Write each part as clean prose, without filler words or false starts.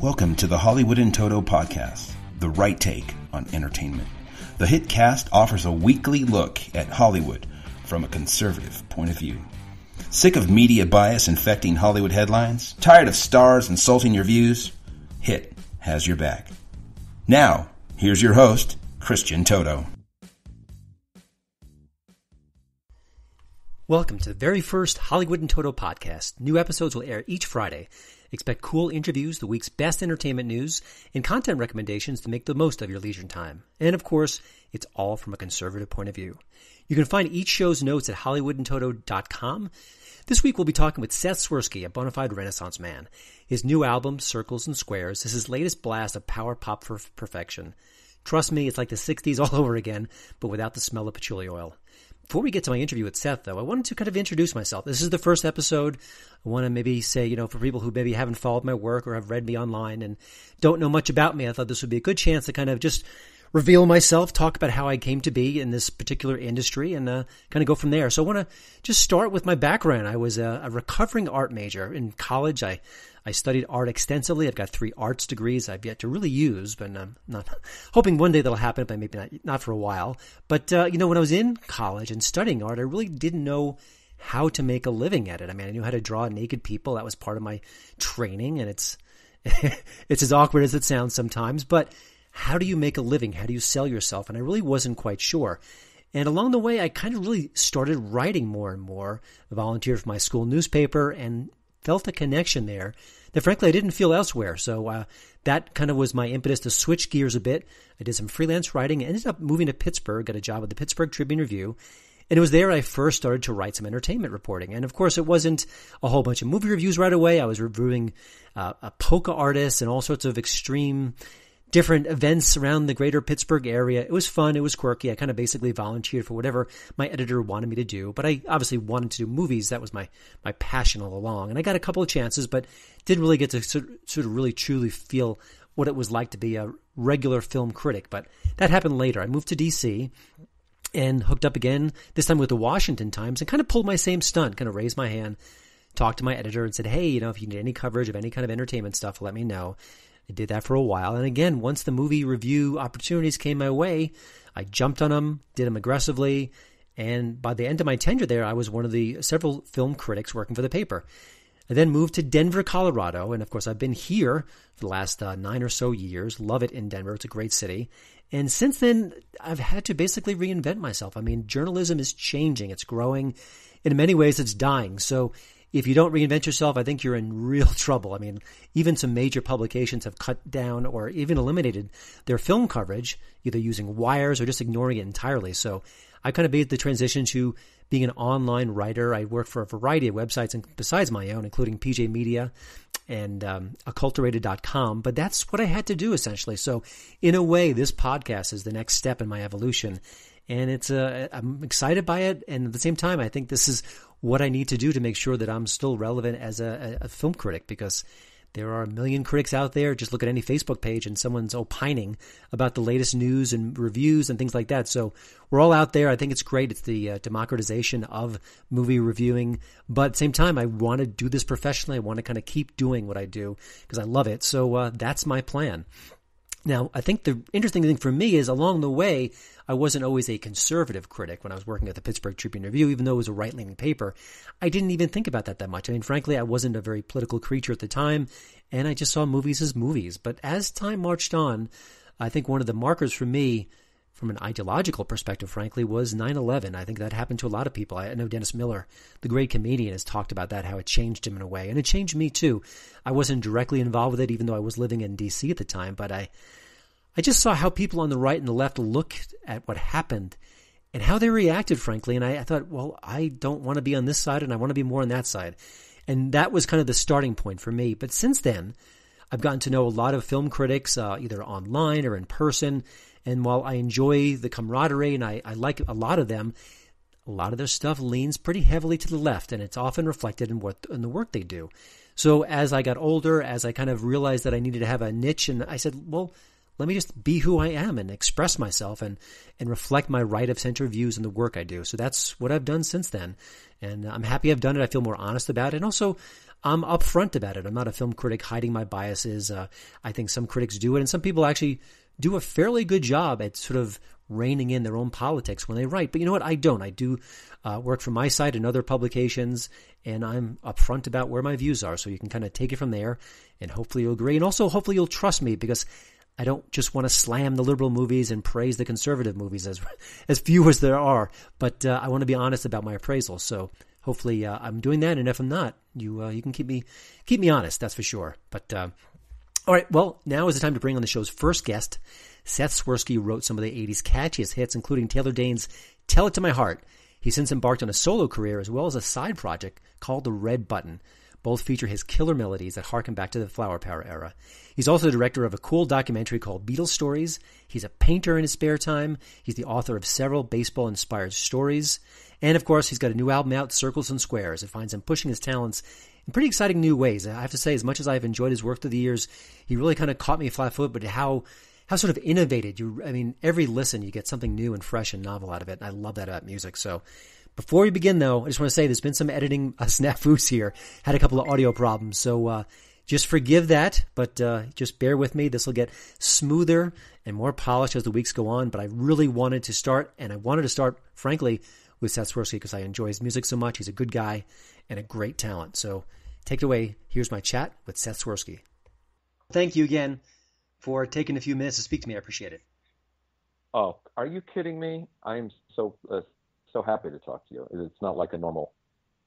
Welcome to the Hollywood and Toto podcast, the right take on entertainment. The HiT cast offers a weekly look at Hollywood from a conservative point of view. Sick of media bias infecting Hollywood headlines? Tired of stars insulting your views? HiT has your back. Now, here's your host, Christian Toto. Welcome to the very first Hollywood and Toto podcast. New episodes will air each Friday. Expect cool interviews, the week's best entertainment news, and content recommendations to make the most of your leisure time. And of course, it's all from a conservative point of view. You can find each show's notes at hollywoodandtoto.com. This week we'll be talking with Seth Swirsky, a bona fide Renaissance man. His new album, Circles and Squares, is his latest blast of power pop for perfection. Trust me, it's like the 60s all over again, but without the smell of patchouli oil. Before we get to my interview with Seth, though, I wanted to kind of introduce myself. This is the first episode. I want to maybe say, for people who maybe haven't followed my work or have read me online and don't know much about me, I thought this would be a good chance to kind of just reveal myself, talk about how I came to be in this particular industry, and kind of go from there. So I want to just start with my background. I was a recovering art major. In college, I studied art extensively. I've got 3 arts degrees I've yet to really use, but I'm not hoping one day that'll happen, but maybe not for a while. But, when I was in college and studying art, I really didn't know how to make a living at it. I mean, I knew how to draw naked people. That was part of my training, and it's as awkward as it sounds sometimes, but how do you make a living? How do you sell yourself? And I really wasn't quite sure. And along the way, I kind of really started writing more and more. I volunteered for my school newspaper and felt a connection there that frankly I didn't feel elsewhere. So that kind of was my impetus to switch gears a bit. I did some freelance writing, ended up moving to Pittsburgh, got a job at the Pittsburgh Tribune-Review. And it was there I first started to write some entertainment reporting. And of course, it wasn't a whole bunch of movie reviews right away. I was reviewing polka artists and all sorts of extreme different events around the greater Pittsburgh area. It was fun. It was quirky. I kind of basically volunteered for whatever my editor wanted me to do. But I obviously wanted to do movies. That was my passion all along. And I got a couple of chances, but didn't really get to sort of really truly feel what it was like to be a regular film critic. But that happened later. I moved to D.C. and hooked up again, this time with the Washington Times, and kind of pulled my same stunt, kind of raised my hand, talked to my editor and said, hey, if you need any coverage of any kind of entertainment stuff, let me know. I did that for a while. And again, once the movie review opportunities came my way, I jumped on them, did them aggressively. And by the end of my tenure there, I was one of the several film critics working for the paper. I then moved to Denver, Colorado. And of course, I've been here for the last 9 or so years. Love it in Denver. It's a great city. And since then, I've had to basically reinvent myself. I mean, journalism is changing. It's growing. In many ways, it's dying. So if you don't reinvent yourself, I think you're in real trouble. I mean, even some major publications have cut down or even eliminated their film coverage, either using wires or just ignoring it entirely. So I kind of made the transition to being an online writer. I work for a variety of websites and besides my own, including PJ Media and Acculturated.com. But that's what I had to do essentially. So in a way, this podcast is the next step in my evolution. And I'm excited by it. And at the same time, I think this is what I need to do to make sure that I'm still relevant as a film critic, because there are a million critics out there. Just look at any Facebook page and someone's opining about the latest news and reviews and things like that. So we're all out there. I think it's great. It's the democratization of movie reviewing. But at the same time, I want to do this professionally. I want to kind of keep doing what I do because I love it. So that's my plan. Now, I think the interesting thing for me is along the way, I wasn't always a conservative critic when I was working at the Pittsburgh Tribune-Review, even though it was a right-leaning paper. I didn't even think about that much. I mean, frankly, I wasn't a very political creature at the time, and I just saw movies as movies. But as time marched on, I think one of the markers for me, from an ideological perspective, frankly, was 9/11. I think that happened to a lot of people. I know Dennis Miller, the great comedian, has talked about that, how it changed him in a way. And it changed me, too. I wasn't directly involved with it, even though I was living in D.C. at the time. But I just saw how people on the right and the left looked at what happened and how they reacted, frankly. And I thought, well, I don't want to be on this side and I want to be more on that side. And that was kind of the starting point for me. But since then, I've gotten to know a lot of film critics, either online or in person. And while I enjoy the camaraderie and I like a lot of them, a lot of their stuff leans pretty heavily to the left, and it's often reflected in the work they do. So as I got older, as I kind of realized that I needed to have a niche, and I said, well, let me just be who I am and express myself and reflect my right of center views in the work I do. So that's what I've done since then. And I'm happy I've done it. I feel more honest about it. And also, I'm upfront about it. I'm not a film critic hiding my biases. I think some critics do it, and some people actually do a fairly good job at sort of reining in their own politics when they write. But you know what? I don't. I do work for my site and other publications, and I'm upfront about where my views are. So you can kind of take it from there, and hopefully you'll agree. And also, hopefully you'll trust me, because I don't just want to slam the liberal movies and praise the conservative movies, as few as there are. But I want to be honest about my appraisal. So hopefully I'm doing that. And if I'm not, you can keep me honest. That's for sure. But all right, well, now is the time to bring on the show's first guest. Seth Swirsky wrote some of the 80s catchiest hits, including Taylor Dayne's Tell It to My Heart. He's since embarked on a solo career as well as a side project called The Red Button. Both feature his killer melodies that harken back to the Flower Power era. He's also the director of a cool documentary called Beatles Stories. He's a painter in his spare time. He's the author of several baseball-inspired stories. And, of course, he's got a new album out, Circles and Squares. It finds him pushing his talents in pretty exciting new ways. I have to say, as much as I've enjoyed his work through the years, he really kind of caught me flat-footed, but how sort of innovated. Every listen, you get something new and fresh and novel out of it. And I love that about music. So before we begin, though, I just want to say there's been some editing snafus here. Had a couple of audio problems. So just forgive that, but just bear with me. This will get smoother and more polished as the weeks go on. But I really wanted to start, and I wanted to start, frankly, with Seth Swirsky because I enjoy his music so much. He's a good guy and a great talent. So take it away. Here's my chat with Seth Swirsky. Thank you again for taking a few minutes to speak to me. I appreciate it. Oh, are you kidding me? I am so happy to talk to you. It's not like a normal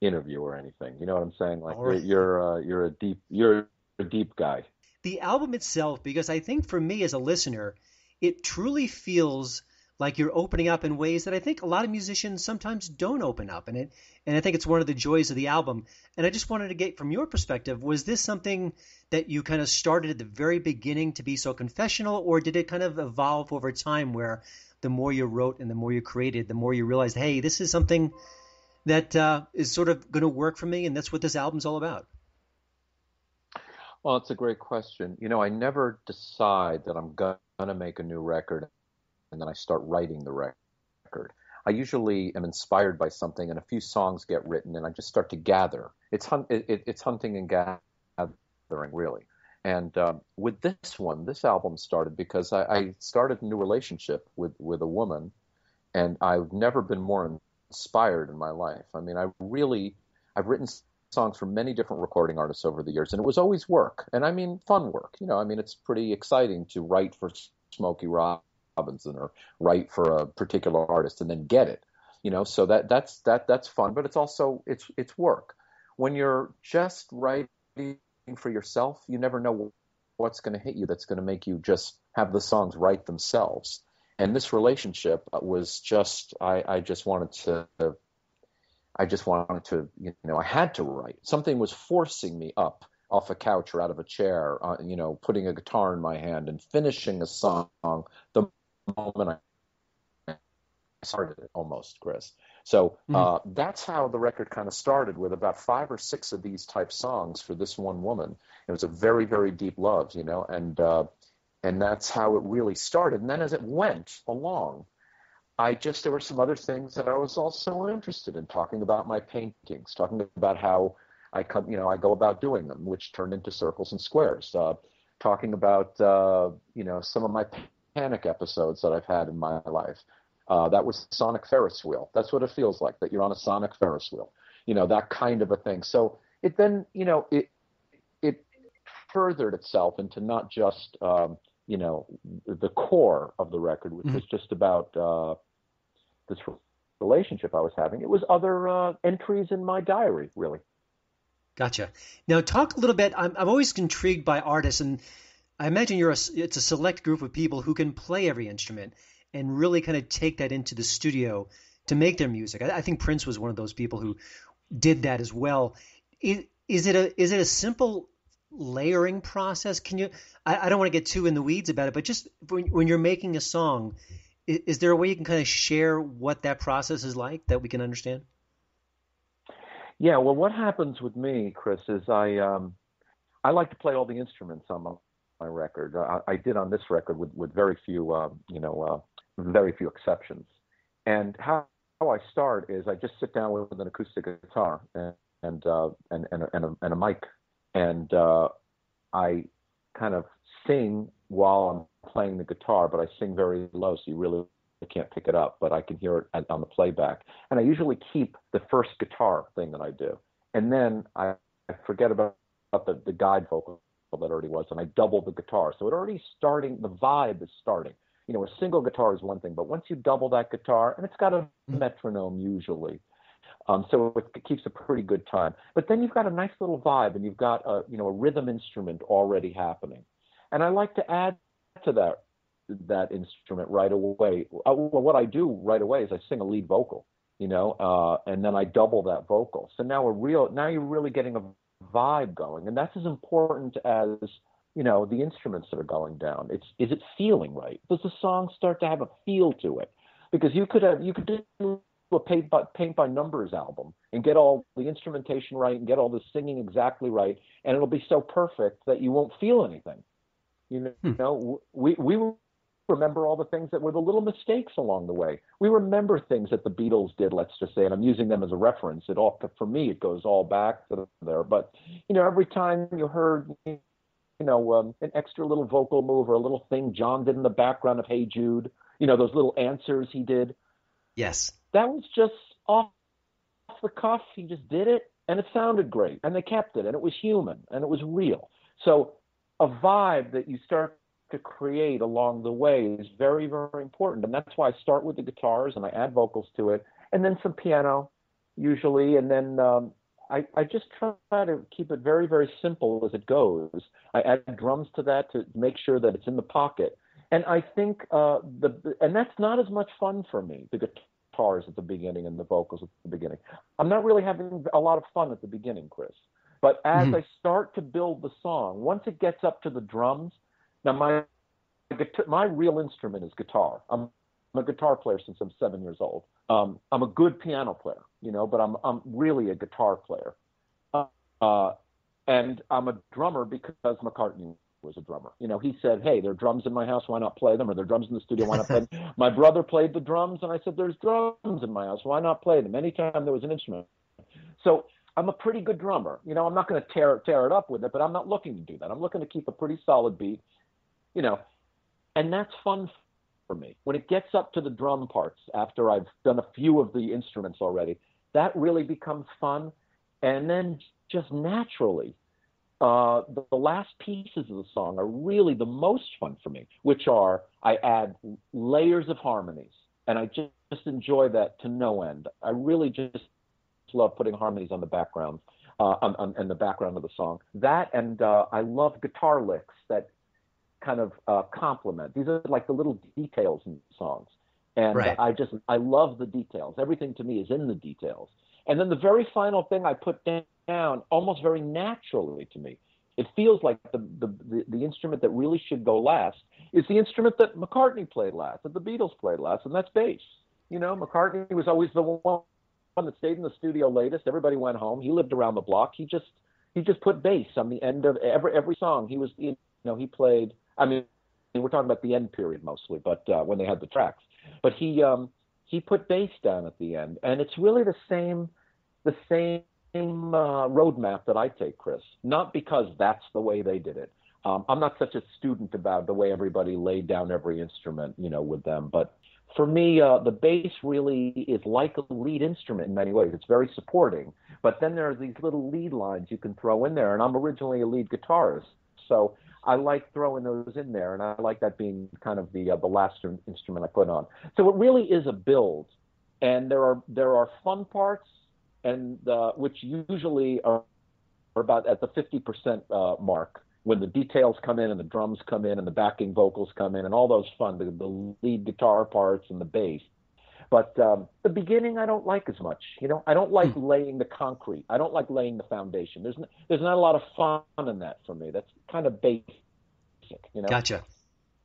interview or anything. You know what I'm saying? Like right. You're a deep guy. The album itself, because I think for me as a listener, it truly feels like you're opening up in ways that I think a lot of musicians sometimes don't open up. And I think it's one of the joys of the album. And I just wanted to get from your perspective, was this something that you kind of started at the very beginning to be so confessional, or did it kind of evolve over time where the more you wrote and the more you created, the more you realized, hey, this is something that is sort of going to work for me, and that's what this album's all about? Well, it's a great question. You know, I never decide that I'm going to make a new record and then I start writing the record. I usually am inspired by something and a few songs get written and I just start to gather. It's hunting and gathering, really. And with this album started because I started a new relationship with a woman, and I've never been more inspired in my life. I mean, I've written songs for many different recording artists over the years, and it was always work. And I mean, fun work. You know, I mean, it's pretty exciting to write for Smokey Robinson or write for a particular artist and then get it. You know, so that's fun, but it's also it's work. When you're just writing for yourself, you never know what's going to hit you that's going to make you just have the songs write themselves. And this relationship was just I just wanted to, you know, I had to write. Something was forcing me up off a couch or out of a chair, you know, putting a guitar in my hand and finishing a song the moment I started it, almost, Chris. So that's how the record kind of started, with about 5 or 6 of these type songs for this one woman. It was a very, very deep love, you know, and that's how it really started. And then as it went along, there were some other things that I was also interested in, talking about my paintings, talking about how I go about doing them, which turned into Circles and Squares, talking about, you know, some of my panic episodes that I've had in my life. That was Sonic Ferris wheel. That's what it feels like, that you're on a Sonic Ferris wheel, you know, that kind of a thing. So it then, you know, it furthered itself into not just, you know, the core of the record, which was just about this relationship I was having. It was other entries in my diary, really. Gotcha. Now talk a little bit. I'm always intrigued by artists, and I imagine it's a select group of people who can play every instrument and really kind of take that into the studio to make their music. I think Prince was one of those people who did that as well. Is it a simple layering process? Can you? I don't want to get too in the weeds about it, but just when you're making a song, is there a way you can kind of share what that process is like that we can understand? Yeah. Well, what happens with me, Chris, is I like to play all the instruments on my record. I did on this record with very few, you know, very few exceptions. And how I start is I just sit down with an acoustic guitar and a mic and I kind of sing while I'm playing the guitar, but I sing very low, so you really can't pick it up, but I can hear it on the playback. And I usually keep the first guitar thing that I do, and then I forget about the guide vocal that already was, and I double the guitar. So it already starting, the vibe is starting. You know, a single guitar is one thing, but once you double that guitar, and it's got a metronome usually, so it keeps a pretty good time. But then you've got a nice little vibe, and you've got a rhythm instrument already happening. And I like to add to that instrument right away. Well, what I do right away is I sing a lead vocal, and then I double that vocal. So now you're really getting a vibe going, and that's as important as the instruments that are going down. Is it feeling right? Does the song start to have a feel to it? Because you could do a paint by numbers album and get all the instrumentation right and get all the singing exactly right, and it'll be so perfect that you won't feel anything. We remember all the things that were the little mistakes along the way. We remember things that the Beatles did, let's just say, and I'm using them as a reference. For me, it goes all back to there. But, every time you heard, an extra little vocal move or a little thing John did in the background of Hey Jude, those little answers he did. Yes. That was just off the cuff. He just did it, and it sounded great, and they kept it, and it was human, and it was real. So a vibe that you start to create along the way is very, very important. And that's why I start with the guitars and I add vocals to it, and then some piano usually. And then I just try to keep it very, very simple as it goes. I add drums to that to make sure that it's in the pocket. And I think and that's not as much fun for me, the guitars at the beginning and the vocals at the beginning. I'm not really having a lot of fun at the beginning, Chris. But as I start to build the song, once it gets up to the drums, now my real instrument is guitar. I'm a guitar player since I'm 7 years old. I'm a good piano player, but I'm really a guitar player. And I'm a drummer because McCartney was a drummer. He said, hey, there are drums in my house, why not play them? Or there are drums in the studio, why not play them? My brother played the drums, and I said, there's drums in my house, why not play them? Anytime there was an instrument. So I'm a pretty good drummer. I'm not going to tear it up with it, but I'm not looking to do that. I'm looking to keep a pretty solid beat, and that's fun for me. When it gets up to the drum parts, after I've done a few of the instruments already, that really becomes fun. And then just naturally, the last pieces of the song are really the most fun for me, which are I add layers of harmonies, and I just enjoy that to no end. I really just love putting harmonies on the background, on the background of the song. That, and I love guitar licks that kind of complement. These are like the little details in songs, and right. I love the details. Everything to me is in the details. And then the very final thing I put down, almost very naturally to me, it feels like the instrument that really should go last is the instrument that McCartney played last, that the Beatles played last, and that's bass. McCartney was always the one that stayed in the studio latest. Everybody went home. He lived around the block. He just put bass on the end of every song. He played. I mean, we're talking about the end period mostly, but when they had the tracks. But he put bass down at the end, and it's really the same roadmap that I take, Chris. Not because that's the way they did it. I'm not such a student about the way everybody laid down every instrument, with them. But for me, the bass really is like a lead instrument in many ways. It's very supporting. But then there are these little lead lines you can throw in there, and I'm originally a lead guitarist, so I like throwing those in there, and I like that being kind of the last instrument I put on. So it really is a build, and there are fun parts, and which usually are about at the 50% mark, when the details come in and the drums come in and the backing vocals come in and all those fun, the lead guitar parts and the bass. But the beginning I don't like as much. I don't like laying the concrete. I don't like laying the foundation. There's not a lot of fun in that for me. That's kind of basic. Gotcha.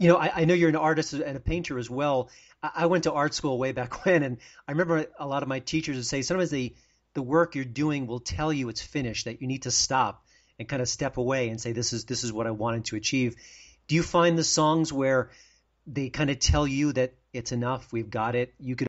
I know you're an artist and a painter as well. I went to art school way back when, and I remember a lot of my teachers would say sometimes the work you're doing will tell you it's finished, that you need to stop and kind of step away and say, this is what I wanted to achieve. Do you find the songs where they kind of tell you that it's enough, we've got it, you could